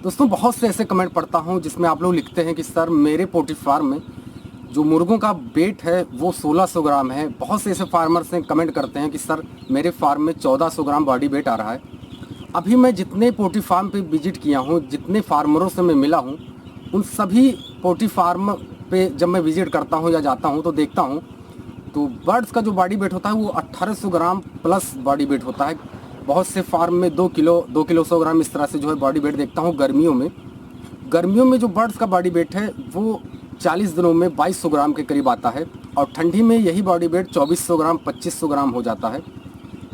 दोस्तों बहुत से ऐसे कमेंट पढ़ता हूँ जिसमें आप लोग लिखते हैं कि सर मेरे पोल्ट्री फार्म में जो मुर्गों का वेट है वो 1600 ग्राम है। बहुत से ऐसे फार्मर्स हैं कमेंट करते हैं कि सर मेरे फार्म में 1400 ग्राम बॉडी वेट आ रहा है। अभी मैं जितने पोल्ट्री फार्म पे विजिट किया हूँ, जितने फार्मरों से मैं मिला हूँ, उन सभी पोल्ट्री फार्म पे जब मैं विजिट करता हूँ या जाता हूँ तो देखता हूँ तो बर्ड्स का जो बॉडी वेट होता है वो 1800 ग्राम प्लस बॉडी वेट होता है। बहुत से फार्म में 2 किलो 100 ग्राम इस तरह से जो है बॉडी वेट देखता हूँ। गर्मियों में जो बर्ड्स का बॉडी वेट है वो 40 दिनों में 2200 ग्राम के करीब आता है और ठंडी में यही बॉडी वेट 2400 ग्राम 2500 ग्राम हो जाता है।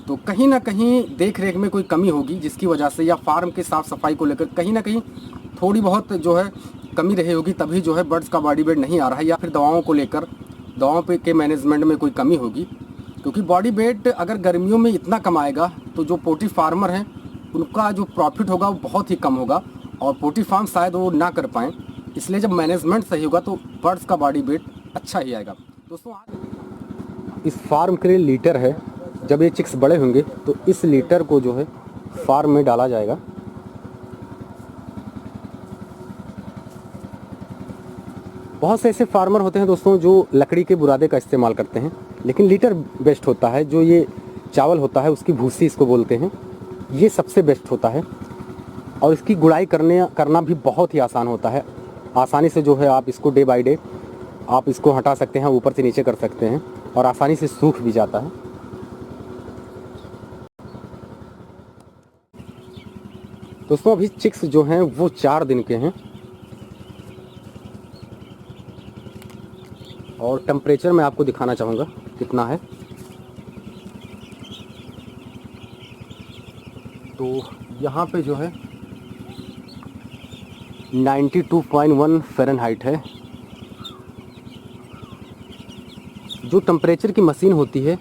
तो कहीं ना कहीं देख रेख में कोई कमी होगी जिसकी वजह से, या फार्म के साफ़ सफाई को लेकर कहीं ना कहीं थोड़ी बहुत जो है कमी रही होगी, तभी जो है बर्ड्स का बॉडी वेट नहीं आ रहा है। या फिर दवाओं को लेकर, दवाओं पे के मैनेजमेंट में कोई कमी होगी। क्योंकि बॉडी वेट अगर गर्मियों में इतना कम आएगा तो जो पोल्ट्री फार्मर हैं उनका जो प्रॉफिट होगा वो बहुत ही कम होगा और पोल्ट्री फार्म शायद वो ना कर पाएँ। इसलिए जब मैनेजमेंट सही होगा तो बर्ड्स का बॉडी वेट अच्छा ही आएगा। दोस्तों इस फार्म के लिए लीटर है, जब ये चिक्स बड़े होंगे तो इस लीटर को जो है फार्म में डाला जाएगा। बहुत से ऐसे फार्मर होते हैं दोस्तों जो लकड़ी के बुरादे का इस्तेमाल करते हैं, लेकिन लीटर बेस्ट होता है। जो ये चावल होता है उसकी भूसी इसको बोलते हैं, ये सबसे बेस्ट होता है और इसकी गुड़ाई करना भी बहुत ही आसान होता है। आसानी से जो है आप इसको डे बाय डे आप इसको हटा सकते हैं, ऊपर से नीचे कर सकते हैं और आसानी से सूख भी जाता है। दोस्तों अभी चिक्स जो हैं वो 4 दिन के हैं और टेम्परेचर मैं आपको दिखाना चाहूँगा कितना है। तो यहाँ पे जो है 92.1 फ़ारेनहाइट है। जो टेम्परेचर की मशीन होती है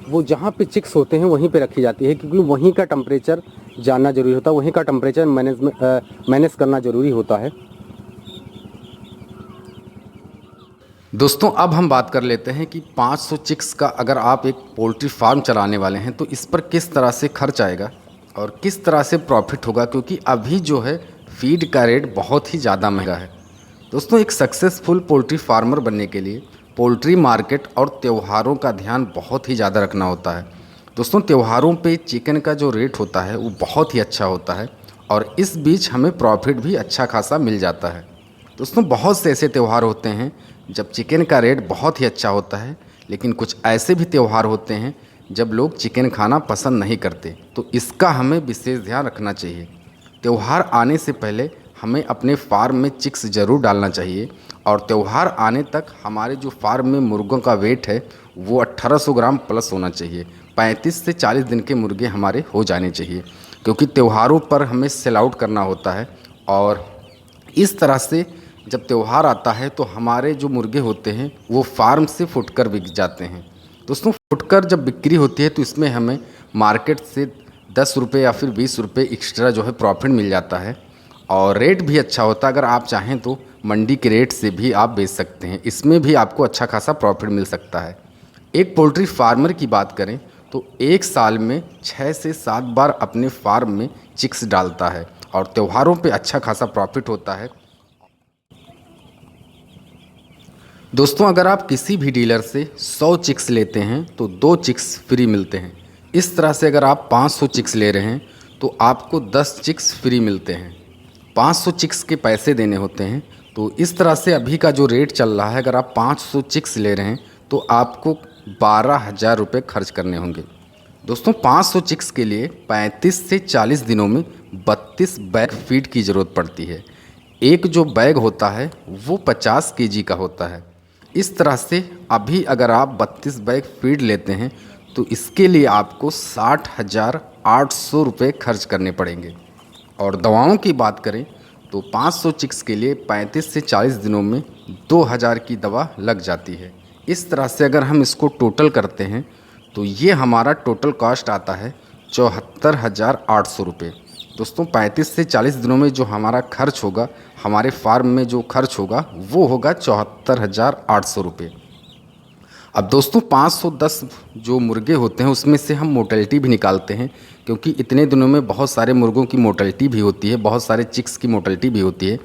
वो जहाँ पे चिक्स होते हैं वहीं पे रखी जाती है, क्योंकि वहीं का टेम्परेचर जानना ज़रूरी होता है, वहीं का टेम्परेचर मैनेज करना ज़रूरी होता है। दोस्तों अब हम बात कर लेते हैं कि 500 चिक्स का अगर आप एक पोल्ट्री फार्म चलाने वाले हैं तो इस पर किस तरह से खर्च आएगा और किस तरह से प्रॉफिट होगा, क्योंकि अभी जो है फीड का रेट बहुत ही ज़्यादा महंगा है। दोस्तों एक सक्सेसफुल पोल्ट्री फार्मर बनने के लिए पोल्ट्री मार्केट और त्योहारों का ध्यान बहुत ही ज़्यादा रखना होता है। दोस्तों त्योहारों पे चिकन का जो रेट होता है वो बहुत ही अच्छा होता है और इस बीच हमें प्रॉफिट भी अच्छा खासा मिल जाता है। दोस्तों बहुत से ऐसे त्यौहार होते हैं जब चिकन का रेट बहुत ही अच्छा होता है, लेकिन कुछ ऐसे भी त्यौहार होते हैं जब लोग चिकन खाना पसंद नहीं करते, तो इसका हमें विशेष ध्यान रखना चाहिए। त्यौहार आने से पहले हमें अपने फार्म में चिक्स ज़रूर डालना चाहिए और त्यौहार आने तक हमारे जो फार्म में मुर्गों का वेट है वो 1800 ग्राम प्लस होना चाहिए। 35 से 40 दिन के मुर्गे हमारे हो जाने चाहिए, क्योंकि त्योहारों पर हमें सेल आउट करना होता है और इस तरह से जब त्यौहार आता है तो हमारे जो मुर्गे होते हैं वो फार्म से फुटकर बिक जाते हैं। दोस्तों फुटकर जब बिक्री होती है तो इसमें हमें मार्केट से 10 रुपये या फिर 20 रुपये एक्स्ट्रा जो है प्रॉफिट मिल जाता है और रेट भी अच्छा होता है। अगर आप चाहें तो मंडी के रेट से भी आप बेच सकते हैं, इसमें भी आपको अच्छा खासा प्रॉफिट मिल सकता है। एक पोल्ट्री फार्मर की बात करें तो एक साल में 6 से 7 बार अपने फार्म में चिक्स डालता है और त्योहारों पे अच्छा खासा प्रॉफिट होता है। दोस्तों अगर आप किसी भी डीलर से 100 चिक्स लेते हैं तो 2 चिक्स फ्री मिलते हैं। इस तरह से अगर आप 500 चिक्स ले रहे हैं तो आपको 10 चिक्स फ्री मिलते हैं। 500 चिक्स के पैसे देने होते हैं। तो इस तरह से अभी का जो रेट चल रहा है, अगर आप 500 चिक्स ले रहे हैं तो आपको 12,000 रुपये खर्च करने होंगे। दोस्तों 500 चिक्स के लिए 35 से 40 दिनों में 32 बैग फीड की ज़रूरत पड़ती है। एक जो बैग होता है वो 50 केजी का होता है। इस तरह से अभी अगर आप 32 बैग फीड लेते हैं तो इसके लिए आपको 60,800 रुपये खर्च करने पड़ेंगे। और दवाओं की बात करें तो 500 चिक्स के लिए 35 से 40 दिनों में 2000 की दवा लग जाती है। इस तरह से अगर हम इसको टोटल करते हैं तो ये हमारा टोटल कॉस्ट आता है 74,800 रुपये। दोस्तों 35 से 40 दिनों में जो हमारा खर्च होगा, हमारे फार्म में जो खर्च होगा वो होगा 74,800 रुपये। अब दोस्तों 510 जो मुर्गे होते हैं उसमें से हम मोर्टेलिटी भी निकालते हैं, क्योंकि इतने दिनों में बहुत सारे मुर्गों की मोर्टेलिटी भी होती है, बहुत सारे चिक्स की मोर्टेलिटी भी होती है।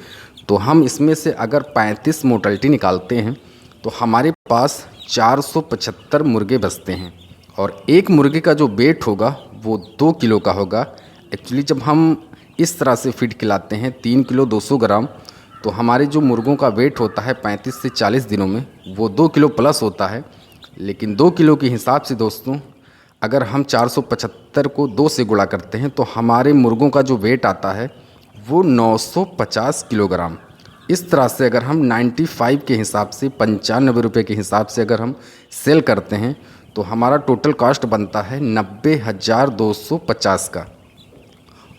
तो हम इसमें से अगर 35 मोर्टेलिटी निकालते हैं तो हमारे पास 475 मुर्गे बचते हैं। और एक मुर्गे का जो वेट होगा वो 2 किलो का होगा। एक्चुअली जब हम इस तरह से फीड खिलाते हैं 3 किलो 200 ग्राम, तो हमारे जो मुर्गों का वेट होता है 35 से 40 दिनों में वो 2 किलो प्लस होता है। लेकिन 2 किलो के हिसाब से दोस्तों अगर हम 475 को 2 से गुणा करते हैं तो हमारे मुर्गों का जो वेट आता है वो 950 किलोग्राम। इस तरह से अगर हम 95 के हिसाब से 95 रुपये के हिसाब से अगर हम सेल करते हैं तो हमारा टोटल कॉस्ट बनता है 90,250 का।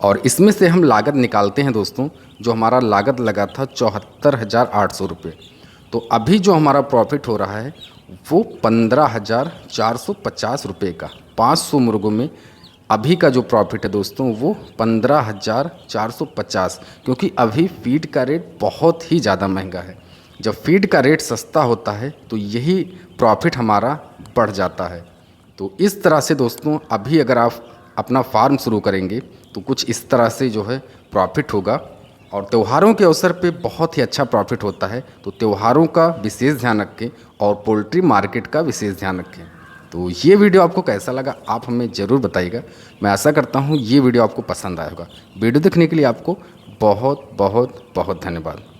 और इसमें से हम लागत निकालते हैं दोस्तों, जो हमारा लागत लगा था 74,800 रुपये। तो अभी जो हमारा प्रॉफिट हो रहा है वो 15,450 रुपये का। 500 मुर्गों में अभी का जो प्रॉफिट है दोस्तों वो 15,450, क्योंकि अभी फीड का रेट बहुत ही ज़्यादा महंगा है। जब फीड का रेट सस्ता होता है तो यही प्रॉफिट हमारा बढ़ जाता है। तो इस तरह से दोस्तों अभी अगर आप अपना फार्म शुरू करेंगे तो कुछ इस तरह से जो है प्रॉफिट होगा। और त्योहारों के अवसर पे बहुत ही अच्छा प्रॉफिट होता है। तो त्योहारों का विशेष ध्यान रखें और पोल्ट्री मार्केट का विशेष ध्यान रखें। तो ये वीडियो आपको कैसा लगा आप हमें ज़रूर बताइएगा। मैं आशा करता हूँ ये वीडियो आपको पसंद आया होगा। वीडियो देखने के लिए आपको बहुत बहुत बहुत धन्यवाद।